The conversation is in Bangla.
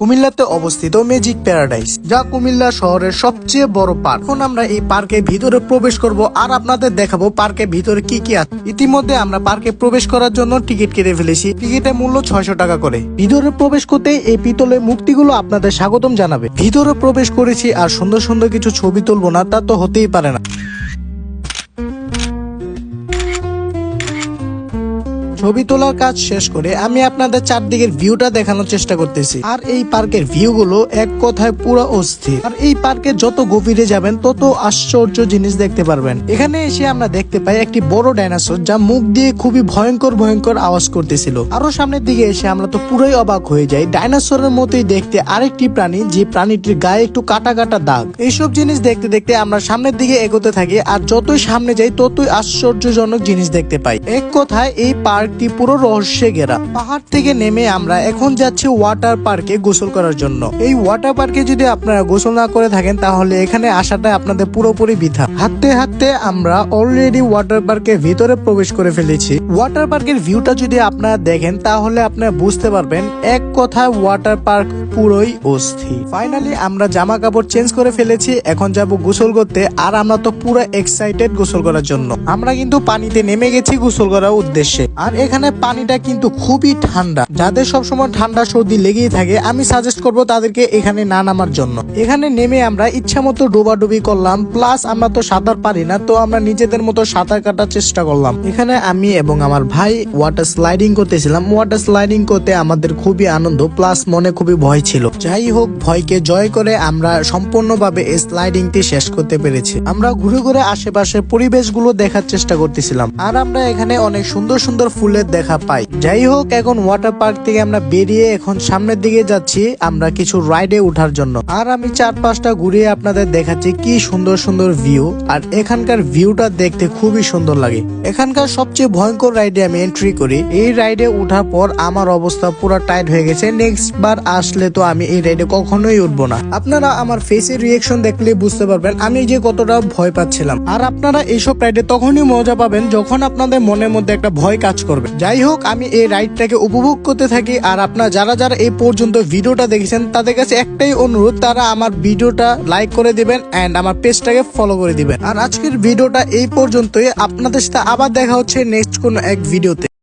কুমিল্লাতে অবস্থিত ম্যাজিক প্যারাডাইস, যা কুমিল্লা শহরের সবচেয়ে বড় পার্ক। এখন আমরা এই পার্কের ভিতরে প্রবেশ করব আর আপনাদের দেখাবো পার্কের ভিতরে কি কি আছে। ইতিমধ্যে আমরা পার্কে প্রবেশ করার জন্য টিকিট কেটে ফেলেছি। টিকিটের মূল্য 600 টাকা করে। ভিতরে প্রবেশ করতে এই পিতলের মূর্তিগুলো আপনাদের স্বাগতম জানাবে। ভিতরে প্রবেশ করেছি আর সুন্দর সুন্দর কিছু ছবি তুলবো না, তা তো হতেই পারে না। ছবি তোলার কাজ শেষ করে আমি আপনাদের চারদিকের ভিউটা দেখানোর চেষ্টা করতেছি। আর এই পার্কের ভিউ গুলো এক কথায় পুরো অস্থির। আর এই পার্কে যত গভীরে যাবেন তত আশ্চর্য জিনিস দেখতে পারবেন। এখানে এসে আমরা দেখতে পাই একটি বড় ডাইনোসর, যা মুখ দিয়ে খুবই ভয়ঙ্কর ভয়ঙ্কর আওয়াজ করতেছিল। আরো সামনের দিকে এসে আমরা তো পুরোই অবাক হয়ে যাই। ডাইনোসরের মতোই দেখতে আরেকটি প্রাণী, যে প্রাণীটির গায়ে একটু কাটা কাটা দাগ। এইসব জিনিস দেখতে দেখতে আমরা সামনের দিকে এগোতে থাকি, আর যতই সামনে যাই ততই আশ্চর্যজনক জিনিস দেখতে পাই। এক কথায় এই পার্কটি পুরো রহস্যে ঘেরা। পাহাড় থেকে নেমে আমরা এখন যাচ্ছি ওয়াটার পার্কে গোসল করার জন্য। এই ওয়াটার পার্কে যদি আপনারা গোসল না করে থাকেন তাহলে এখানে আসাটা আপনাদের পুরোপুরি বৃথা। হাঁটতে হাঁটতে আমরা অলরেডি ওয়াটার পার্কের ভিতরে প্রবেশ করে ফেলেছি। ওয়াটার পার্কের ভিউটা যদি আপনারা দেখেন তাহলে আপনারা বুঝতে পারবেন এক কথায় ওয়াটার পার্ক পুরোই অস্থির। ফাইনালি আমরা জামা কাপড় চেঞ্জ করে ফেলেছি, এখন যাব গোসল করতে। আর আমরা তো পুরো এক্সাইটেড গোসল করার জন্য। আমরা কিন্তু পানিতে নেমে গেছি গোসল করার উদ্দেশ্যে। আর এখানে পানিটা কিন্তু খুবই ঠান্ডা। যাদের সবসময় ঠান্ডা সর্দি লেগেই থাকে, আমি সাজেস্ট করব তাদেরকে এখানে না নামার জন্য। এখানে নেমে আমরা ইচ্ছা মতো ডোবাডুবি করলাম, প্লাস আমরা তো সাঁতার পারি না, তো আমরা নিজেদের মতো সাঁতার কাটার চেষ্টা করলাম। এখানে আমি এবং আমার ভাই ওয়াটার স্লাইডিং করতেছিলাম। ওয়াটার স্লাইডিং করতে আমাদের খুবই আনন্দ, প্লাস মনে খুবই ভয় ছিল। যাই হোক, ভয়কে জয় করে আমরা সম্পূর্ণভাবে এই স্লাইডিংটি শেষ করতে পেরেছি। আমরা ঘুরে ঘুরে আশেপাশে পরিবেশগুলো দেখার চেষ্টা করতেছিলাম। আর আমরা এখানে অনেক সুন্দর সুন্দর ফুলের দেখা পাই। যাই হোক, এখন ওয়াটার পার্ক থেকে আমরা বেরিয়ে এখন সামনের দিকে যাচ্ছি আমরা কিছু রাইডে ওঠার জন্য। আর আমি 4-5টা ঘুরিয়ে আপনাদের দেখাচ্ছি কি সুন্দর সুন্দর ভিউ। আর এখানকার ভিউটা দেখতে খুবই সুন্দর লাগে। এখানকার সবচেয়ে ভয়ঙ্কর রাইডে আমি এন্ট্রি করি। এই রাইডে ওঠার পর আমার অবস্থা পুরো টাইট হয়ে গেছে। নেক্সট বার আসলে তো আমি এই রাইডে কখনোই উঠবো না। আপনারা আমার ফেসের রিয়েকশন দেখলে বুঝতে পারবেন আমি যে কতটা ভয় পাচ্ছিলাম। আর আপনারা এইসব রাইডে তখনই মজা পাবেন যখন আপনাদের মনের মধ্যে একটা ভয় কাজ করবে। যাই হোক, আমি এই রাইডটাকে উপভোগ করতে থাকি। আর আপনারা যারা যারা এই পর্যন্ত ভিডিওটা দেখেছেন তাদের কাছে একটাই অনুরোধ, তারা আমার ভিডিওটা লাইক করে দিবেন এন্ড আমার পেজটাকে ফলো করে দিবেন। আর আজকের ভিডিওটা এই পর্যন্তই। আপনাদের সাথে আবার দেখা হচ্ছে নেক্সট কোনো এক ভিডিওতে।